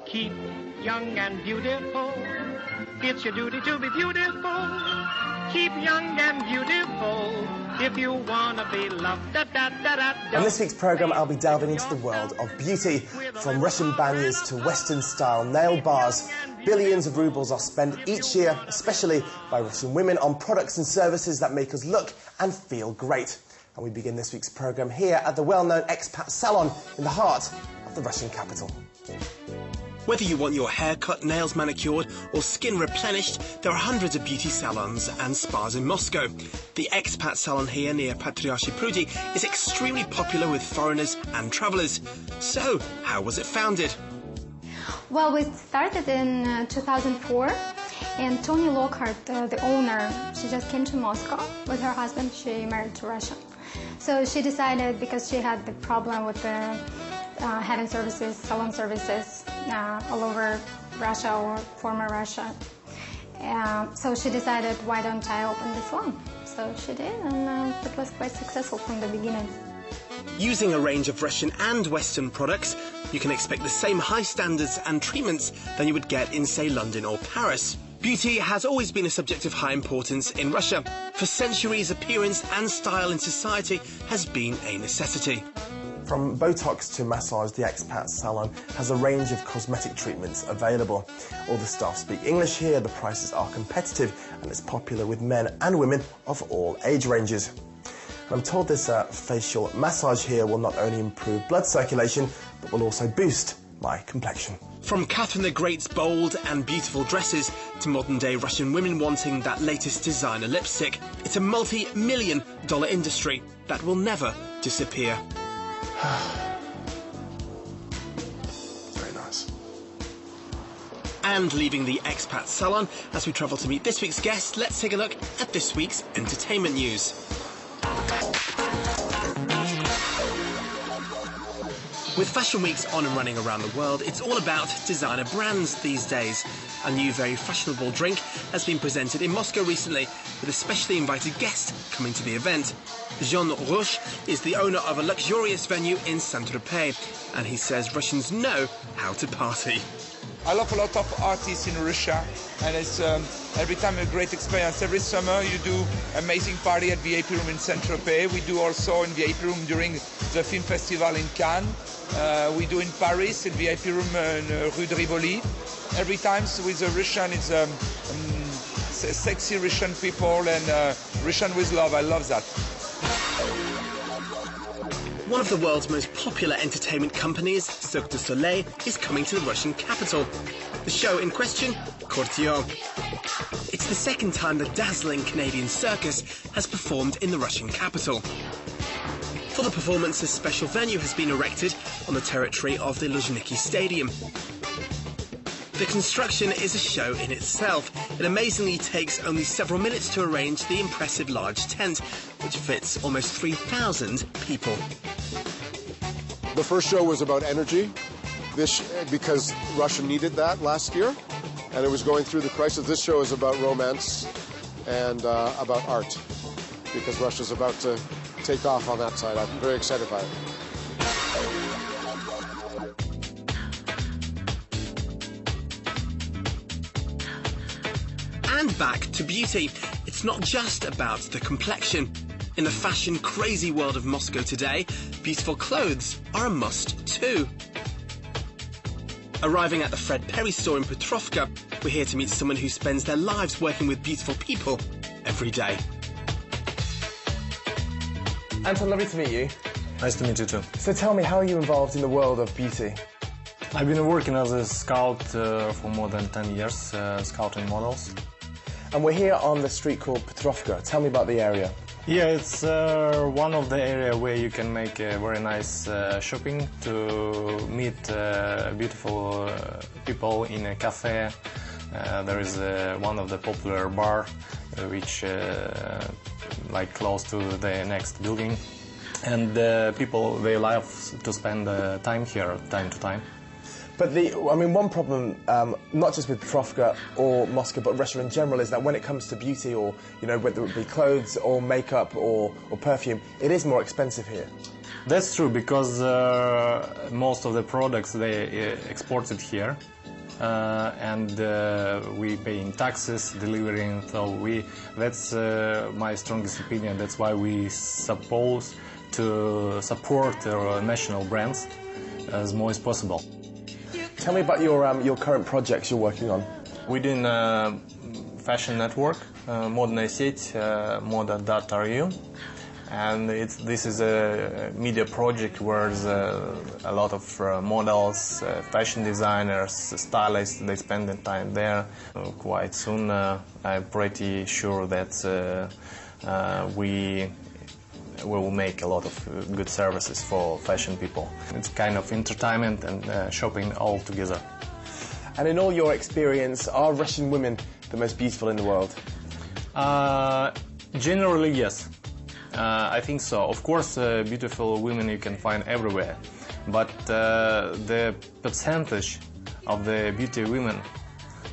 keep young and beautiful. It's your duty to be beautiful. Keep young and beautiful if you want to be loved. On this week's programme, I'll be delving into the world of beauty. From Russian banyas to Western-style nail bars, billions of rubles are spent each year, especially by Russian women, on products and services that make us look and feel great. And we begin this week's programme here at the well-known expat salon in the heart of the Russian capital. Whether you want your hair cut, nails manicured or skin replenished, there are hundreds of beauty salons and spas in Moscow. The expat salon here near Patriarchy Prudi is extremely popular with foreigners and travellers. So, how was it founded? Well, we started in 2004, and Tony Lockhart, the owner, she just came to Moscow with her husband. She married to Russia. So she decided, because she had the problem with the having services, salon services all over Russia or former Russia. So she decided, why don't I open the salon? So she did, and it was quite successful from the beginning. Using a range of Russian and Western products, you can expect the same high standards and treatments than you would get in, say, London or Paris. Beauty has always been a subject of high importance in Russia. For centuries, appearance and style in society has been a necessity. From Botox to massage, the expat salon has a range of cosmetic treatments available. All the staff speak English here, the prices are competitive, and it's popular with men and women of all age ranges. I'm told this facial massage here will not only improve blood circulation, but will also boost my complexion. From Catherine the Great's bold and beautiful dresses to modern-day Russian women wanting that latest designer lipstick, it's a multi-million-dollar industry that will never disappear. Very nice. And leaving the expat salon, as we travel to meet this week's guest, let's take a look at this week's entertainment news. With fashion weeks on and running around the world, it's all about designer brands these days. A new, very fashionable drink has been presented in Moscow recently, with a specially invited guest coming to the event. Jean Rouch is the owner of a luxurious venue in Saint-Tropez, and he says Russians know how to party. I love a lot of artists in Russia, and it's every time a great experience. Every summer you do amazing party at VIP Room in Saint-Tropez. We do also in VIP Room during the film festival in Cannes. We do in Paris in VIP Room in Rue de Rivoli. Every time with the Russian, it's sexy Russian people and Russian with love. I love that. One of the world's most popular entertainment companies, Cirque du Soleil, is coming to the Russian capital. The show in question, Courtier. It's the second time the dazzling Canadian circus has performed in the Russian capital. For the performance, a special venue has been erected on the territory of the Luzhniki Stadium. The construction is a show in itself. It amazingly takes only several minutes to arrange the impressive large tent, which fits almost 3,000 people. The first show was about energy, because Russia needed that last year, and it was going through the crisis. This show is about romance and about art, because Russia's about to take off on that side. I'm very excited by it. And back to beauty. It's not just about the complexion. In the fashion-crazy world of Moscow today, beautiful clothes are a must too. Arriving at the Fred Perry store in Petrovka, we're here to meet someone who spends their lives working with beautiful people every day. Anton, lovely to meet you. Nice to meet you too. So tell me, how are you involved in the world of beauty? I've been working as a scout for more than 10 years, scouting models. And we're here on the street called Petrovka. Tell me about the area. Yeah, it's one of the area where you can make very nice shopping, to meet beautiful people in a cafe. There is one of the popular bar, which like close to the next building. And people, they love to spend time here, time to time. But one problem, not just with Petrovka or Moscow, but Russia in general, is that when it comes to beauty, or whether it be clothes or makeup or perfume, it is more expensive here. That's true, because most of the products they exported here, and we pay in taxes, delivering. So that's my strongest opinion. That's why we suppose to support our national brands as much as possible. Tell me about your current projects you're working on. We're doing a fashion network, Modная сеть, Moda.ru, and this is a media project where there's a lot of models, fashion designers, stylists. They spend their time there. Quite soon, I'm pretty sure that we will make a lot of good services for fashion people. It's kind of entertainment and shopping all together. And in all your experience, are Russian women the most beautiful in the world? Generally, yes. I think so. Of course, beautiful women you can find everywhere, but the percentage of the beauty women,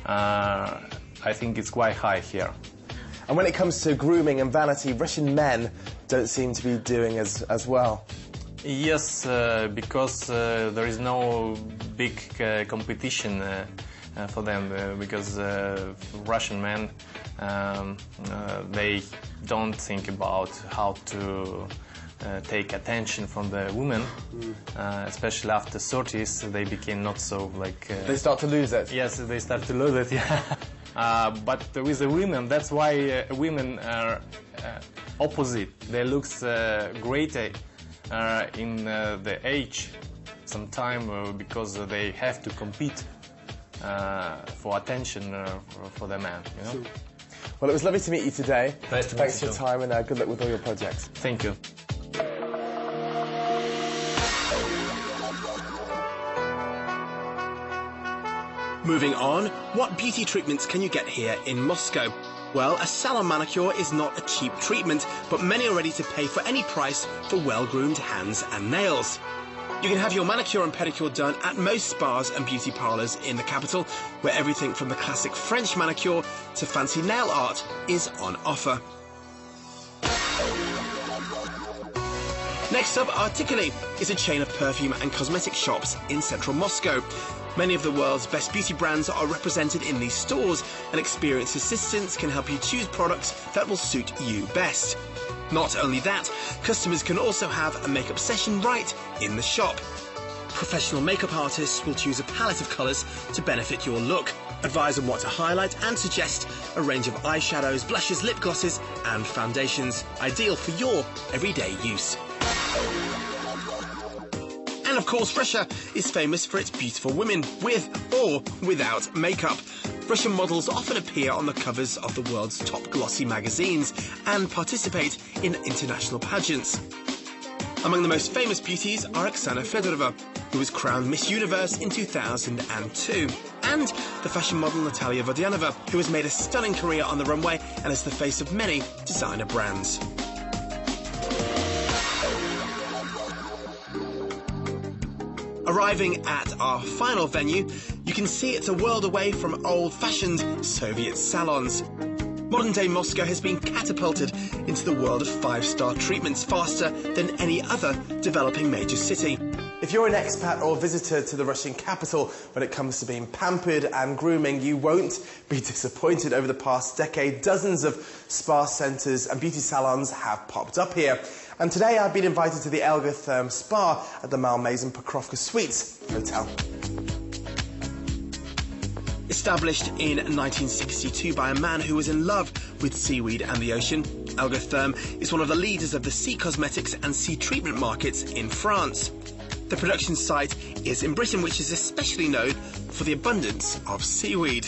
I think it's quite high here. And when it comes to grooming and vanity, Russian men don't seem to be doing as well. Yes, because there is no big competition for them, because Russian men, they don't think about how to take attention from the women, especially after 30s. They became not so like... They start to lose it? Yes, they start to lose it, yeah. But with the women, that's why women are opposite. They look greater in the age sometime because they have to compete for attention for the man, you know? Well, it was lovely to meet you today. Nice to meet Thanks for you. your time, and good luck with all your projects. Thank you. Moving on, what beauty treatments can you get here in Moscow? Well, a salon manicure is not a cheap treatment, but many are ready to pay for any price for well-groomed hands and nails. You can have your manicure and pedicure done at most spas and beauty parlours in the capital, where everything from the classic French manicure to fancy nail art is on offer. Next up, Artikuli is a chain of perfume and cosmetic shops in central Moscow. Many of the world's best beauty brands are represented in these stores, and experienced assistants can help you choose products that will suit you best. Not only that, customers can also have a makeup session right in the shop. Professional makeup artists will choose a palette of colours to benefit your look, advise on what to highlight, and suggest a range of eyeshadows, blushes, lip glosses and foundations, ideal for your everyday use. And of course, Russia is famous for its beautiful women, with or without makeup. Russian models often appear on the covers of the world's top glossy magazines and participate in international pageants. Among the most famous beauties are Oksana Fedorova, who was crowned Miss Universe in 2002, and the fashion model Natalia Vodyanova, who has made a stunning career on the runway and is the face of many designer brands. Arriving at our final venue, you can see it's a world away from old-fashioned Soviet salons. Modern-day Moscow has been catapulted into the world of five-star treatments faster than any other developing major city. If you're an expat or visitor to the Russian capital, when it comes to being pampered and grooming, you won't be disappointed. Over the past decade, dozens of spa centres and beauty salons have popped up here. And today I've been invited to the Elga Therm Spa at the Malmaison Pokrovka Suites Hotel. Established in 1962 by a man who was in love with seaweed and the ocean, Elga Therm is one of the leaders of the sea cosmetics and sea treatment markets in France. The production site is in Britain, which is especially known for the abundance of seaweed.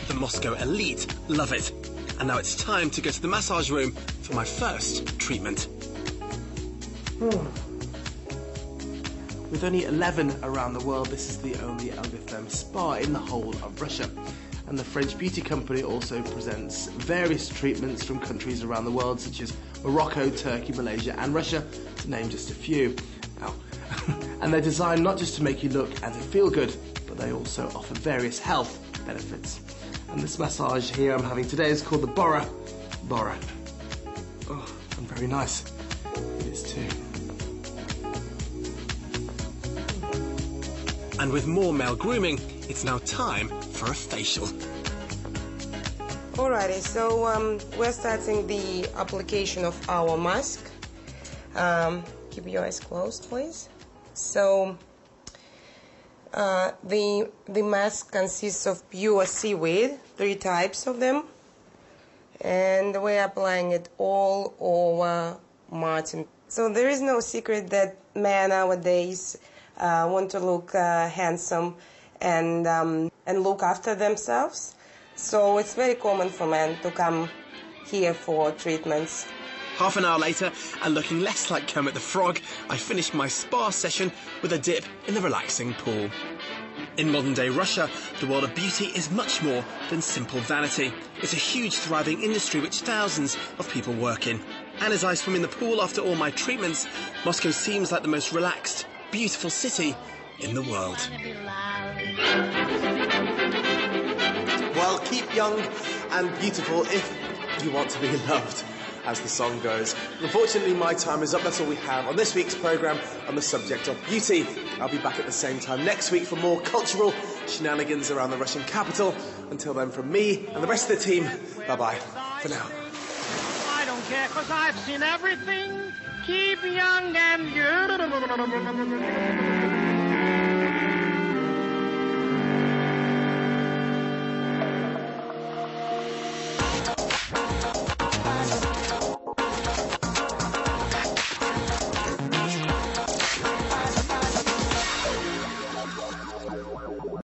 The Moscow elite love it. And now it's time to go to the massage room for my first treatment. With only 11 around the world, this is the only Elga Therm spa in the whole of Russia. And the French beauty company also presents various treatments from countries around the world, such as Morocco, Turkey, Malaysia and Russia, to name just a few. Now, and they're designed not just to make you look and to feel good, but they also offer various health benefits. And this massage here I'm having today is called the Bora. Oh, and very nice. It is too. And with more male grooming, it's now time for a facial. Alrighty, so we're starting the application of our mask. Keep your eyes closed, please. So the mask consists of pure seaweed, 3 types of them, and we're applying it all over Martin. So there is no secret that men nowadays want to look handsome and look after themselves. So it's very common for men to come here for treatments. Half an hour later, and looking less like Kermit the Frog, I finished my spa session with a dip in the relaxing pool. In modern-day Russia, the world of beauty is much more than simple vanity. It's a huge, thriving industry which thousands of people work in. And as I swim in the pool after all my treatments, Moscow seems like the most relaxed, beautiful city in the world. Well, keep young and beautiful if you want to be loved, as the song goes. Unfortunately, my time is up. That's all we have on this week's programme on the subject of beauty. I'll be back at the same time next week for more cultural shenanigans around the Russian capital. Until then, from me and the rest of the team, bye-bye for now. I don't care, 'cause I've seen everything. Keep young and beautiful.